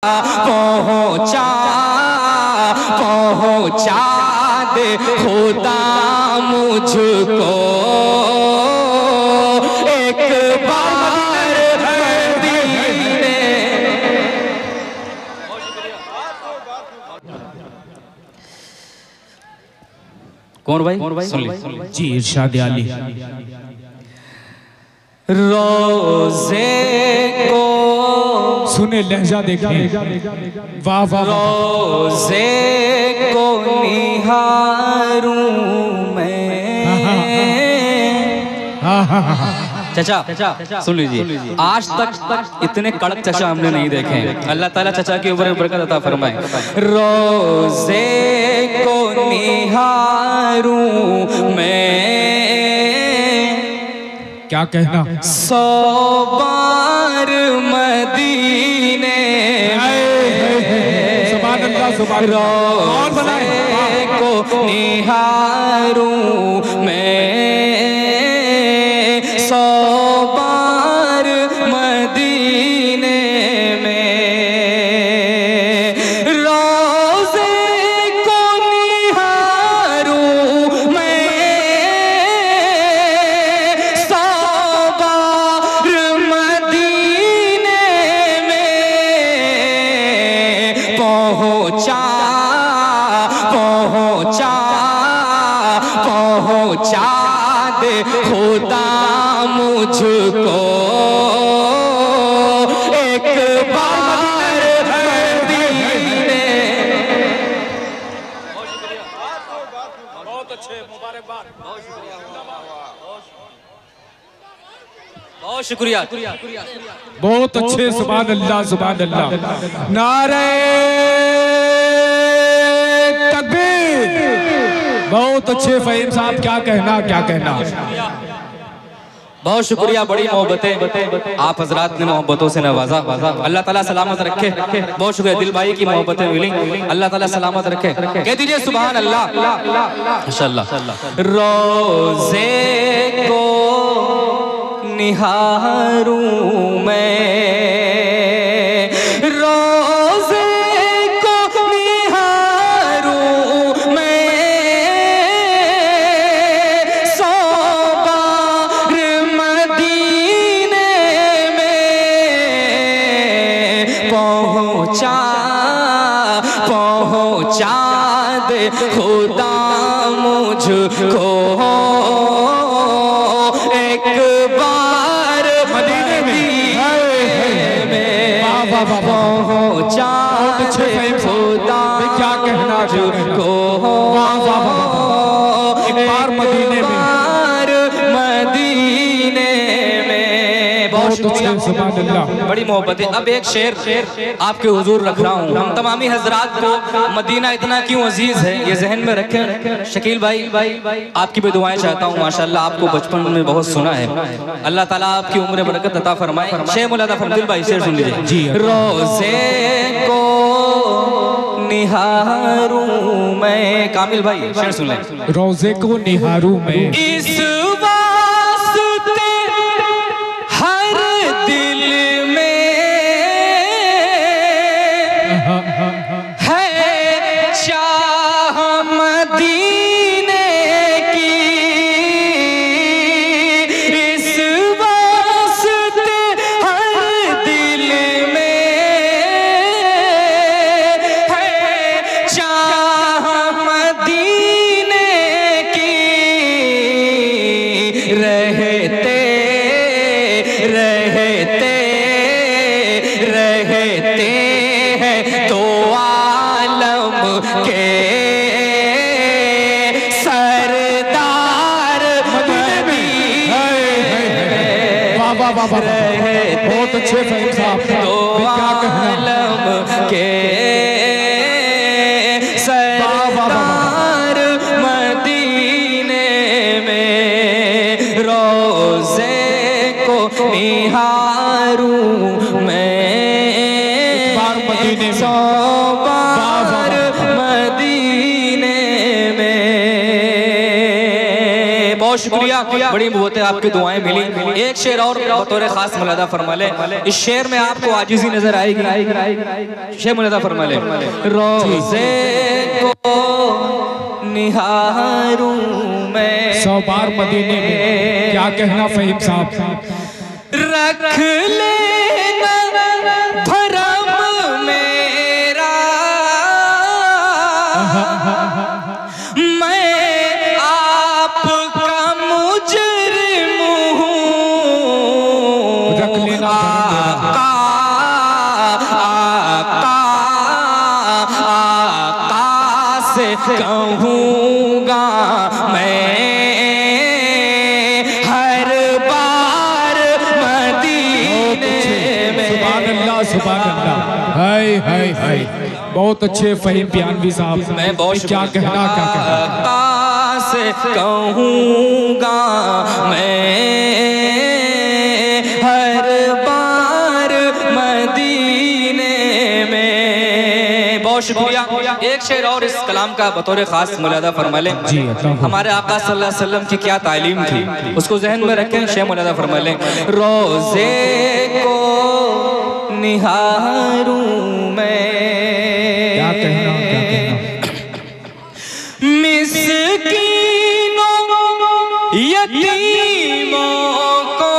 पहुँचा पहुँचा दे खुदा मुझको एक बार मदीने। कौन भाई सुन ली जी इरशाद आली। रोज़े को सुने लहजा देखें, वाह वाह। रोज़े को निहारूं मैं। चचा सुन लीजिए, आज तक इतने कड़क चचा हमने नहीं देखे हैं। अल्लाह ताला चचा के ऊपर बरकत अता फरमाए। रोज़े को निहारूं मैं, क्या कहना, 100 बार मदीने रोज़े को निहारूं मैं, 100 बार मदीने में। रोज़े को निहारूं मैं, 100 बार मदीने में। पहुँचा पहुँचा पहुँचा दे खुदा मुझको एक बार मदीने। बहुत अच्छे, मुबारकबाद, बहुत शुक्रिया। बहुत अच्छे, सुभान अल्लाह सुभान अल्लाह। नारे तकबीर। बहुत अच्छे फहीम साहब, क्या कहना क्या कहना। बहुत शुक्रिया, बड़ी मोहब्बतें आप हजरात ने मोहब्बतों से नवाजा। अल्लाह ताला सलामत रखे। बहुत शुक्रिया, दिल भाई की मोहब्बतें मिली, अल्लाह ताला सलामत रखे। कह दीजिए सुभान अल्लाह इंशाअल्लाह। रोज़े को निहारूं मैं, रोज़े को निहारूं मैं, 100 बार मदीने में। पहुँचा पहुँचा दे खुदा मुझको एक बार मदीने में। पहुँचा दे खुदा क्या कहना मुझको एक बार मदीने में। मदीने में। बहुत शुक्रिया, सुभान अल्लाह। बड़ी मोहब्बत है। अब एक शेर आपके हुजूर रख रहा हूँ। हम तमामी हजरात को मदीना इतना क्यों अजीज है ये जहन में रखें। शकील भाई आपकी भी दुआएं चाहता हूँ। माशाल्लाह आपको बचपन में बहुत सुना है, अल्लाह ताला आपकी उम्र बरकत अता फरमाए। शेख मौलाना फरदिल भाई शेर सुन लीजिए। रोज़े को निहारूं मैं, कामिल भाई शेर सुन लें। रोज़े को निहारूं मैं, इस वास्ते हर दिल में है चाह मदीने की। इस वास्ते हर दिल में है चाह मदीने की। रहते रहते रहते हैं तो आलम के सरदार रहते बहुत अच्छे फहीम साहब, तो क्या कहना। आलम के सरदार मदीने में। रोज़े को निहारूं मैं, मदीने में। 100 बार मदीने में। बहुत बहुत शुक्रिया, बड़ी मोहब्बतें आपकी दुआएं मिली। एक शेर और बतौर खास मुलादा फरमा ले। इस शेर में आपको आजिज़ी नजर आएगी। शेर मुलादा फरमा ले। रोज़े को निहारूं मैं 100 बार मदीने में, क्या कहना फ़हीम साहब। रख लेना भरम मेरा, मैं आपका मुजरिम हूँ। रख लेना आका से कहूँगा मैं हर बार मदीने में। सुभान अल्लाह, हाय हाय हाय, बहुत अच्छे फ़हीम बयानवी साहब। मैं बहुत क्या कहना, क्या कहना। आका से कहूँगा मैं हर बार मदीने में। बहुत शुक्रिया। एक शेर और इस कलाम का बतौर खास मुलादा फरमा लें। हमारे आका सल्लल्लाहु अलैहि वसल्लम की क्या तालीम थी, उसको जहन में रखें। शेर मुलादा फरमा लें। रोज़े को निहारूं मैं, क्या कहना, क्या कहना। मिस्कीनों यतीमों को,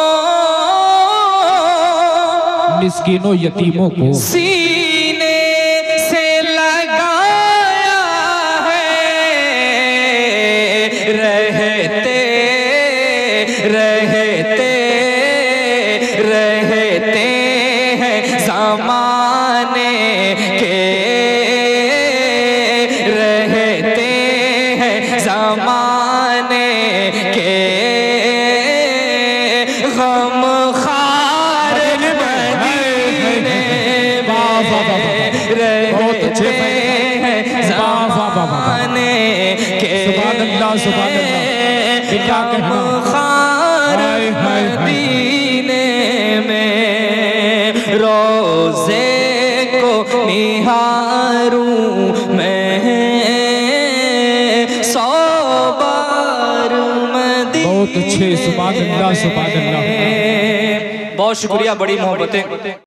मिस्कीनों यतीमों को सीने से लगाया है, रहते रहते रहते हैं ज़माने के, रहते हैं ज़माने के गम खार मदीने में, रहते हैं ज़माने के गम खार मदीने में। रोज़े को निहारूं मैं 100 बार मदीने। बहुत अच्छे, सुभान अल्लाह, सुभान अल्लाह। बहुत शुक्रिया, बड़ी मोहब्बतें।